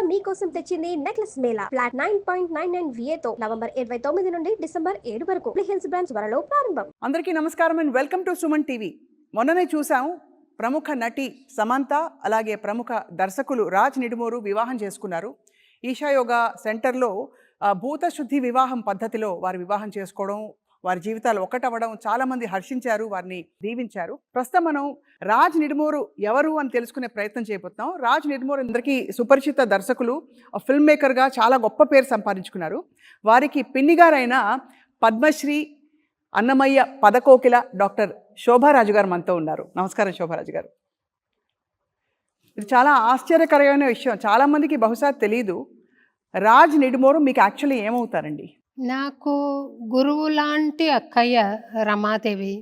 మీకోసం తెచ్చింది necklace Mela flat 9.99 VA తో నవంబర్ 29 నుండి డిసెంబర్ 7 వరకు హిల్స్ బ్రాంచ్ త్వరలో ప్రారంభం. అందరికీ నమస్కారం and welcome to Suman TV. మొన్ననే చూసాం ప్రముఖ నటి సమంత అలాగే ప్రముఖ దర్శకులు రాజ్ నిడుమూరు వివాహం చేసుకున్నారు. ఈషా యోగా సెంటర్లో భూత శుద్ధి వివాహం పద్ధతిలో వారు వివాహం చేసుకోవడం, వారి జీవితాలు ఒకటవ్వడం చాలామంది హర్షించారు, వారిని దీవించారు. ప్రస్తుతం మనం రాజ్ నిడుమూరు ఎవరు అని తెలుసుకునే ప్రయత్నం చేయబోతున్నాం. రాజ్ నిడుమూరు అందరికీ సుపరిచిత దర్శకులు, ఫిల్మ్ మేకర్గా చాలా గొప్ప పేరు సంపాదించుకున్నారు. వారికి పిన్నిగారైన పద్మశ్రీ అన్నమయ్య పదకోకిల డాక్టర్ శోభారాజు గారు మనతో ఉన్నారు. నమస్కారం శోభారాజు గారు. ఇది చాలా ఆశ్చర్యకరమైన విషయం, చాలామందికి బహుశా తెలీదు. రాజ్ నిడుమూరు మీకు యాక్చువల్లీ ఏమవుతారండి? నాకు గురువు లాంటి అక్కయ్య రమాదేవి,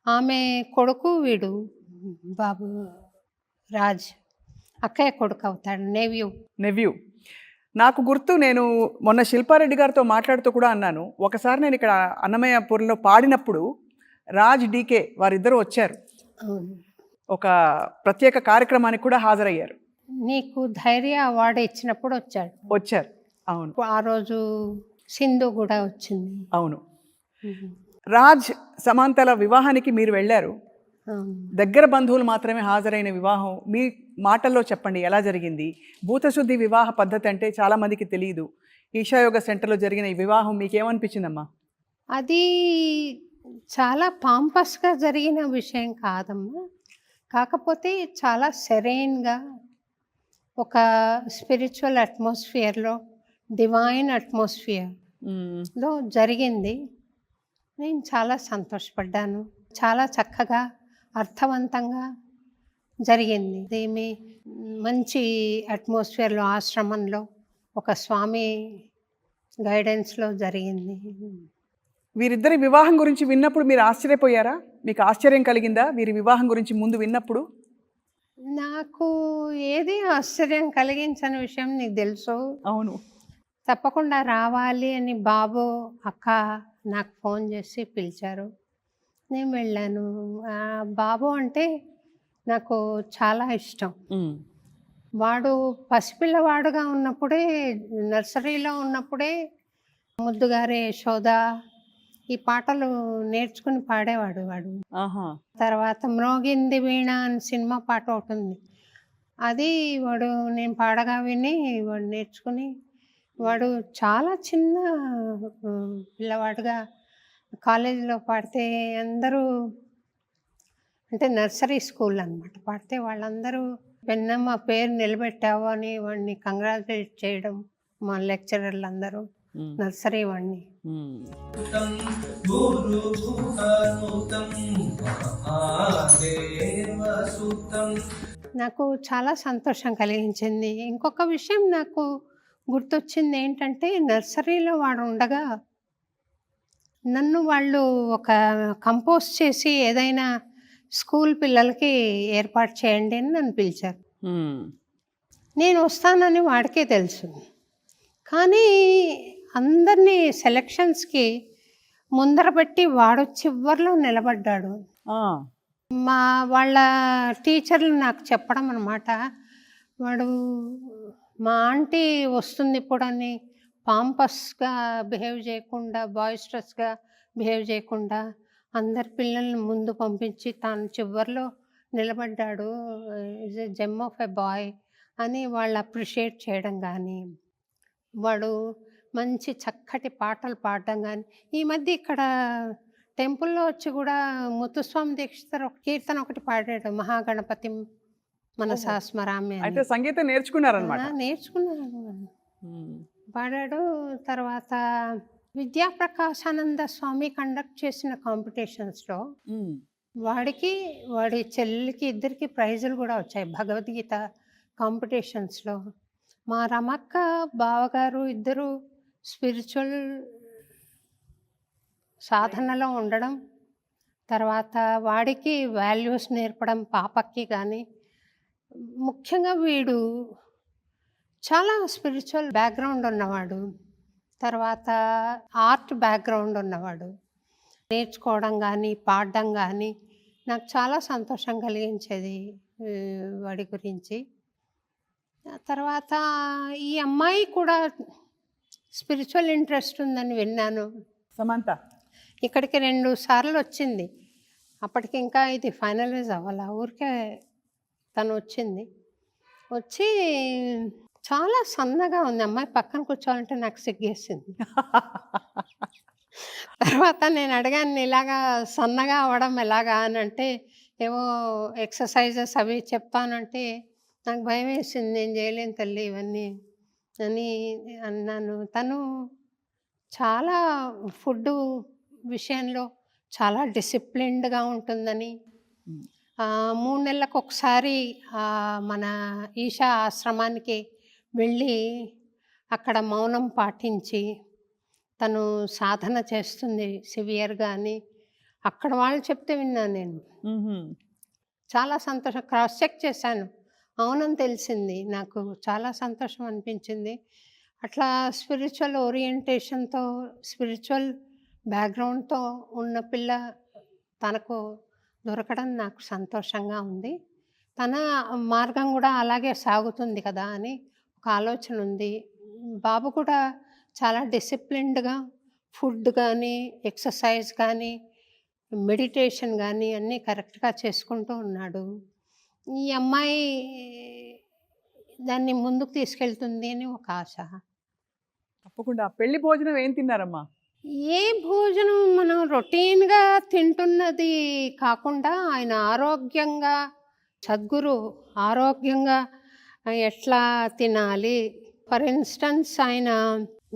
ఆమె కొడుకు వీడు బాబు రాజ్, అక్కయ్య కొడుకు అవుతాడు, నెవ్యూ. నాకు గుర్తు, నేను మొన్న శిల్పారెడ్డి గారితో మాట్లాడుతూ కూడా అన్నాను, ఒకసారి నేను ఇక్కడ అన్నమయ్యపురంలో పాడినప్పుడు రాజ్ డీకే వారిద్దరూ వచ్చారు, ఒక ప్రత్యేక కార్యక్రమానికి కూడా హాజరయ్యారు. నీకు ధైర్య అవార్డు ఇచ్చినప్పుడు వచ్చారు. అవును, ఆ రోజు సింధు కూడా వచ్చింది. అవును. రాజ్ సమంతల వివాహానికి మీరు వెళ్ళారు, దగ్గర బంధువులు మాత్రమే హాజరైన వివాహం. మీ మాటల్లో చెప్పండి, ఎలా జరిగింది? భూతశుద్ధి వివాహ పద్ధతి అంటే చాలామందికి తెలియదు. ఈషాయోగ సెంటర్లో జరిగిన ఈ వివాహం మీకేమనిపించిందమ్మా? అది చాలా పాంపస్గా జరిగిన విషయం కాదమ్మా, కాకపోతే చాలా సెరైన్గా ఒక స్పిరిచువల్ అట్మాస్ఫియర్లో, డివైన్ అట్మాస్ఫియర్లో జరిగింది. నేను చాలా సంతోషపడ్డాను. చాలా చక్కగా అర్థవంతంగా జరిగింది. ఏమి మంచి అట్మాస్ఫియర్లో, ఆశ్రమంలో, ఒక స్వామి గైడెన్స్లో జరిగింది. వీరిద్దరి వివాహం గురించి విన్నప్పుడు మీరు ఆశ్చర్యపోయారా? మీకు ఆశ్చర్యం కలిగిందా వీరి వివాహం గురించి ముందు విన్నప్పుడు? నాకు ఏది ఆశ్చర్యం కలిగించని విషయం నీకు తెలుసు. అవును, తప్పకుండా రావాలి అని బాబు అక్క నాకు ఫోన్ చేసి పిలిచారు, నేను వెళ్ళాను. బాబు అంటే నాకు చాలా ఇష్టం. వాడు పసిపిల్లవాడుగా ఉన్నప్పుడే, నర్సరీలో ఉన్నప్పుడే ముద్దుగారే యశోద ఈ పాటలు నేర్చుకుని పాడేవాడు వాడు. తర్వాత మ్రోగింది వీణ అని సినిమా పాట ఒకటి ఉంది, అది వాడు నేను పాడగా విని వాడు నేర్చుకుని, వాడు చాలా చిన్న పిల్లవాడుగా కాలేజీలో పాడితే అందరూ, అంటే నర్సరీ స్కూల్ అన్నమాట, పాడితే వాళ్ళందరూ పెన్నమ్మ పేరు నిలబెట్టావు అని వాడిని కంగ్రాచులేట్ చేయడం, మా లెక్చరర్లు అందరూ నర్సరీ వాడిని. నాకు చాలా సంతోషం కలిగించింది. ఇంకొక విషయం నాకు గుర్తొచ్చింది ఏంటంటే, నర్సరీలో వాడు ఉండగా నన్ను వాళ్ళు ఒక కంపోజ్ చేసి ఏదైనా స్కూల్ పిల్లలకి ఏర్పాటు చేయండి అని నన్ను పిలిచారు. నేను వస్తానని వాడికే తెలుసు, కానీ అందరినీ సెలక్షన్స్కి ముందర పెట్టి వాడు చివరిలో నిలబడ్డాడు. వాళ్ళ టీచర్లు నాకు చెప్పడం అన్నమాట, వాడు మా ఆంటీ వస్తుంది ఇప్పుడు అని పాంపస్గా బిహేవ్ చేయకుండా, బాయిస్టరస్గా బిహేవ్ చేయకుండా అందరి పిల్లల్ని ముందు పంపించి తాను చివరిలో నిలబడ్డాడు, is a gem of a boy అని వాళ్ళు అప్రిషియేట్ చేయడం కానీ, వాడు మంచి చక్కటి పాటలు పాడడం కానీ. ఈ మధ్య ఇక్కడ టెంపుల్లో వచ్చి కూడా ముత్తుస్వామి దీక్షితర్ ఒక కీర్తన ఒకటి పాడాడు, మహాగణపతి మనసా స్మరామి. అయితే సంగీతం నేర్చుకున్నారన్నమాట? నేర్చుకున్నాను, పాడాడు. తర్వాత విద్యాప్రకాశానంద స్వామి కండక్ట్ చేసిన కాంపిటీషన్స్లో వాడి చెల్లికి ఇద్దరికి ప్రైజులు కూడా వచ్చాయి భగవద్గీత కాంపిటీషన్స్లో. మా రమక్క బావగారు ఇద్దరు స్పిరిచువల్ సాధనలో ఉండడం, తర్వాత వాడికి వాల్యూస్ నేర్పడం పాపకి కానీ. ముఖ్యంగా వీడు చాలా స్పిరిచువల్ బ్యాక్గ్రౌండ్ ఉన్నవాడు, తర్వాత ఆర్ట్ బ్యాక్గ్రౌండ్ ఉన్నవాడు. నేర్చుకోవడం కానీ పాడడం కానీ నాకు చాలా సంతోషం కలిగించేది వాడి గురించి. ఆ తర్వాత ఈ అమ్మాయి కూడా స్పిరిచువల్ ఇంట్రెస్ట్ ఉందని విన్నాను. సమంత. ఇక్కడికి 2 సార్లు వచ్చింది. అప్పటికి ఇంకా ఇది ఫైనలైజ్ అవ్వాల. ఊరికే తను వచ్చింది. వచ్చి చాలా సన్నగా ఉంది. అమ్మాయి పక్కన కూర్చోవాలంటే నాకు సిగ్గేసింది. తర్వాత నేను అడిగాను, ఇలాగా సన్నగా అవ్వడం ఎలాగా అని అంటే, ఏవో ఎక్సర్సైజెస్ అవి చెప్తానంటే, నాకు భయం వేసింది. నేను చేయలేను తల్లి ఇవన్నీ అని అన్నాను. తను చాలా ఫుడ్డు విషయంలో చాలా డిసిప్లిన్డ్గా ఉంటుందని, ఉమ్. 3 నెలలకు ఒకసారి మన ఈషా ఆశ్రమానికి వెళ్ళి అక్కడ మౌనం పాటించి తను సాధన చేస్తుంది సివియర్గా అని అక్కడ వాళ్ళు చెప్తే విన్నాను నేను. మ్మ్హ్మ్. చాలా సంతోషం. క్రాస్ చెక్ చేశాను, అవునని తెలిసింది. నాకు చాలా సంతోషం అనిపించింది. అట్లా స్పిరిచువల్ ఓరియంటేషన్తో, స్పిరిచువల్ బ్యాక్గ్రౌండ్తో ఉన్న పిల్ల తనకు దొరకడం నాకు సంతోషంగా ఉంది. తన మార్గం కూడా అలాగే సాగుతుంది కదా అని ఒక ఆలోచన ఉంది. బాబు కూడా చాలా డిసిప్లిన్డ్గా ఫుడ్ కానీ, ఎక్సర్సైజ్ కానీ, మెడిటేషన్ కానీ అన్నీ కరెక్ట్గా చేసుకుంటూ ఉన్నాడు. ఈ అమ్మాయి దాన్ని ముందుకు తీసుకెళ్తుంది అని ఒక ఆశ. తప్పకుండా. పెళ్లి భోజనం ఏం తిన్నారమ్మా? ఏ భోజనం మనం రొటీన్గా తింటున్నది కాకుండా ఆయన ఆరోగ్యంగా, సద్గురు ఆరోగ్యంగా ఎట్లా తినాలి. ఫర్ ఇన్స్టెన్స్ ఆయన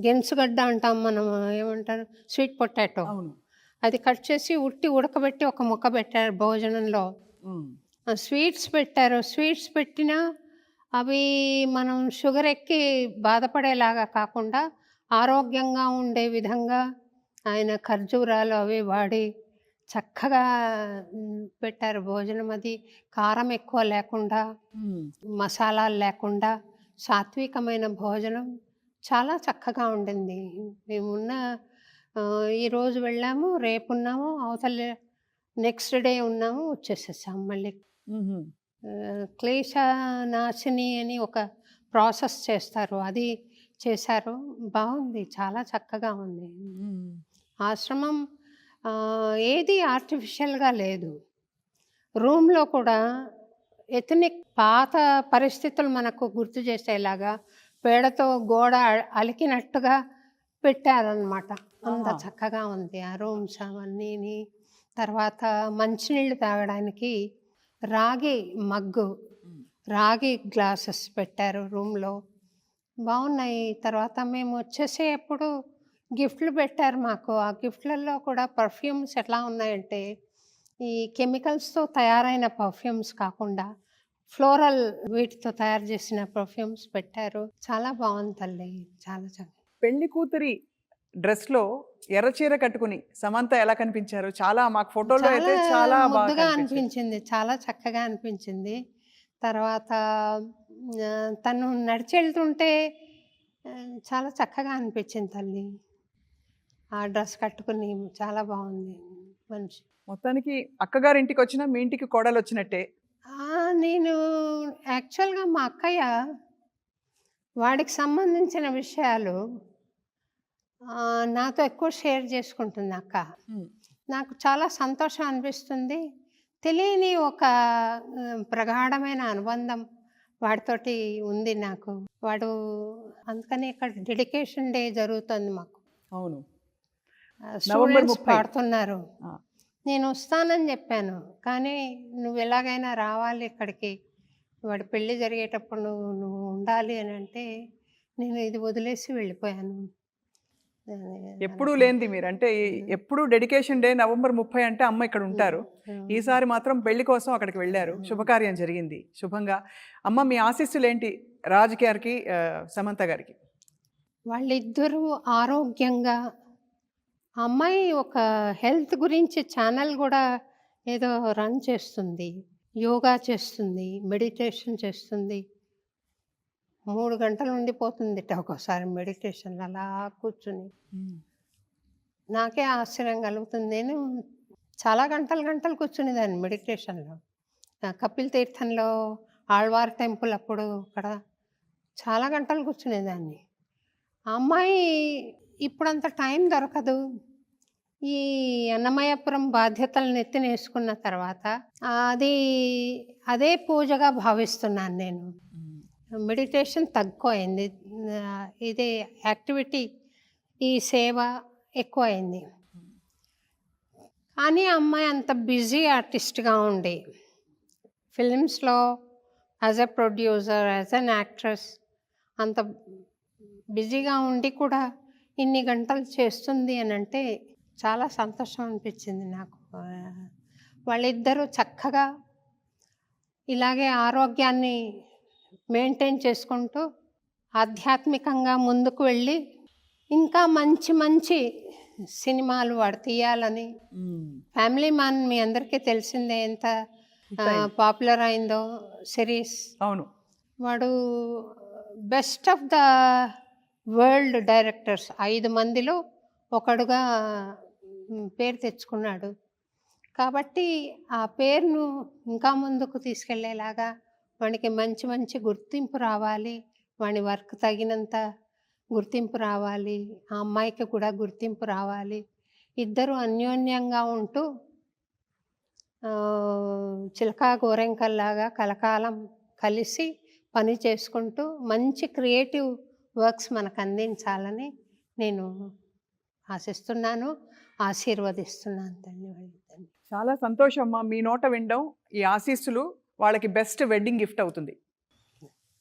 గెన్సుగడ్డ అంటాం మనం, ఏమంటారు, స్వీట్ పొటాటో, అవును. అది కట్ చేసి ఉడకబెట్టి ఒక ముక్క పెట్టారు భోజనంలో. ఉమ్. స్వీట్స్ పెట్టారు. స్వీట్స్ పెట్టినా అవి మనం షుగర్ ఎక్కి బాధపడేలాగా కాకుండా ఆరోగ్యంగా ఉండే విధంగా ఆయన ఖర్జూరాలు అవి వాడి చక్కగా పెట్టారు భోజనం. అది కారం ఎక్కువ లేకుండా, ఉమ్. మసాలాలు లేకుండా సాత్వికమైన భోజనం చాలా చక్కగా ఉండింది. మేమున్న ఈరోజు వెళ్ళాము, రేపు ఉన్నాము, అవతల నెక్స్ట్ డే ఉన్నాము, వచ్చేసేసాము మళ్ళీ. మ్మ్హ్మ్. క్లేశ నాశిని అని ఒక ప్రాసెస్ చేస్తారు, అది చేశారు. బాగుంది, చాలా చక్కగా ఉంది. ఉమ్. ఆశ్రమం ఏది ఆర్టిఫిషియల్గా లేదు. రూమ్లో కూడా ఎథనిక్ పాత పరిస్థితులు మనకు గుర్తు చేసేలాగా పేడతో గోడ అలికినట్టుగా పెట్టారనమాట. అంత ఆహా. చక్కగా ఉంది ఆ రూమ్స్ అవన్నీ. తర్వాత మంచినీళ్ళు తాగడానికి రాగి మగ్గు, ఉమ్. రాగి గ్లాసెస్ పెట్టారు రూమ్లో, బాగున్నాయి. తర్వాత మేము వచ్చేసేప్పుడు గిఫ్ట్లు పెట్టారు మాకు. ఆ గిఫ్ట్లలో కూడా పర్ఫ్యూమ్స్ ఎట్లా ఉన్నాయంటే, ఈ కెమికల్స్తో తయారైన పర్ఫ్యూమ్స్ కాకుండా ఫ్లోరల్ వీటితో తయారు చేసిన పర్ఫ్యూమ్స్ పెట్టారు. చాలా బాగుంది తల్లి, చాలా చక్కగా. పెళ్లి కూతురి డ్రెస్లో ఎర్ర చీర కట్టుకుని సమంత ఎలా కనిపించారు? చాలా మాకు ఫోటోలో అయితే చాలా బాగా ముద్దుగా కనిపించారు. అనిపించింది, చాలా చక్కగా అనిపించింది. తర్వాత తను నడిచి వెళ్తుంటే చాలా చక్కగా అనిపించింది తల్లి. ఆ డ్రెస్ కట్టుకుని చాలా బాగుంది మనిషి. మొత్తానికి అక్కగారి ఇంటికి వచ్చినా మీ ఇంటికి కోడలు వచ్చినట్టే. నేను యాక్చువల్గా మా అక్కయ్య వాడికి సంబంధించిన విషయాలు నాతో ఎక్కువ షేర్ చేసుకుంటుంది అక్క. ఉమ్. నాకు చాలా సంతోషం అనిపిస్తుంది. తెలియని ఒక ప్రగాఢమైన అనుబంధం వాడితోటి ఉంది నాకు. వాడు అందుకని ఇక్కడ డెడికేషన్ డే జరుగుతుంది మాకు. అవును. స్టూడెంట్స్ 30. పాడుతున్నారు. ఆ. నేను వస్తానని చెప్పాను, కానీ నువ్వు ఎలాగైనా రావాలి ఇక్కడికి, వాడి పెళ్ళి జరిగేటప్పుడు నువ్వు ఉండాలి అని అంటే నేను ఇది వదిలేసి వెళ్ళిపోయాను. ఎప్పుడూ లేనిది మీరు అంటే ఎప్పుడు డెడికేషన్ డే నవంబర్ 30 అంటే అమ్మ ఇక్కడ ఉంటారు. ఈసారి మాత్రం పెళ్లి కోసం అక్కడికి వెళ్ళారు. శుభకార్యం జరిగింది శుభంగా. అమ్మ మీ ఆశీస్సులు ఏంటి రాజ్ గారికి, సమంత గారికి? వాళ్ళిద్దరూ ఆరోగ్యంగా, అమ్మాయి ఒక హెల్త్ గురించి ఛానల్ కూడా ఏదో రన్ చేస్తుంది, యోగా చేస్తుంది, మెడిటేషన్ చేస్తుంది. 3 గంటలు ఉండిపోతుంది ఒక్కోసారి మెడిటేషన్ అలా కూర్చుని. నాకే ఆశ్చర్యం కలుగుతుంది. నేను చాలా గంటలు కూర్చునేదాన్ని మెడిటేషన్లో. కపిల్ తీర్థంలో ఆళ్వార్ టెంపుల్ అప్పుడు అక్కడ చాలా గంటలు కూర్చునేదాన్ని. ఆ అమ్మాయి ఇప్పుడంత టైం దొరకదు. ఈ అన్నమయ్యపురం బాధ్యతలను నెత్తినేసుకున్న తర్వాత అదే పూజగా భావిస్తున్నాను నేను. మెడిటేషన్ తక్కువైంది. ఇది యాక్టివిటీ, ఈ సేవ ఎక్కువైంది. కానీ ఆ అమ్మాయి అంత బిజీ ఆర్టిస్ట్గా ఉండి ఫిలిమ్స్లో as a producer, as an actress అంత బిజీగా ఉండి కూడా ఇన్ని గంటలు చేస్తుంది అని అంటే చాలా సంతోషం అనిపించింది నాకు. వాళ్ళిద్దరూ చక్కగా ఇలాగే ఆరోగ్యాన్ని మెయింటైన్ చేసుకుంటూ ఆధ్యాత్మికంగా ముందుకు వెళ్ళి ఇంకా మంచి మంచి సినిమాలు వాడు తీయాలని. ఫ్యామిలీ మ్యాన్ మీ అందరికీ తెలిసిందే ఎంత పాపులర్ అయిందో సిరీస్. అవును. వాడు best of the world directors 5 మందిలో ఒకడుగా పేరు తెచ్చుకున్నాడు. కాబట్టి ఆ పేరును ఇంకా ముందుకు తీసుకెళ్లేలాగా వానికి మంచి మంచి గుర్తింపు రావాలి, వాని వర్క్ తగినంత గుర్తింపు రావాలి, ఆ అమ్మాయికి కూడా గుర్తింపు రావాలి. ఇద్దరు అన్యోన్యంగా ఉంటూ చిలకా గోరెంకల్లాగా కలకాలం కలిసి పని చేసుకుంటూ మంచి క్రియేటివ్ వర్క్స్ మనకు అందించాలని నేను ఆశిస్తున్నాను, ఆశీర్వదిస్తున్నాను. ధన్యవాదాలు. చాలా సంతోషం అమ్మా, మీ నోట వినడం. ఈ ఆశీస్సులు వాళ్ళకి బెస్ట్ వెడ్డింగ్ గిఫ్ట్ అవుతుంది.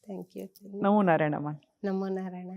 Thank you. నమో నారాయణ అమ్మా. నమో నారాయణ.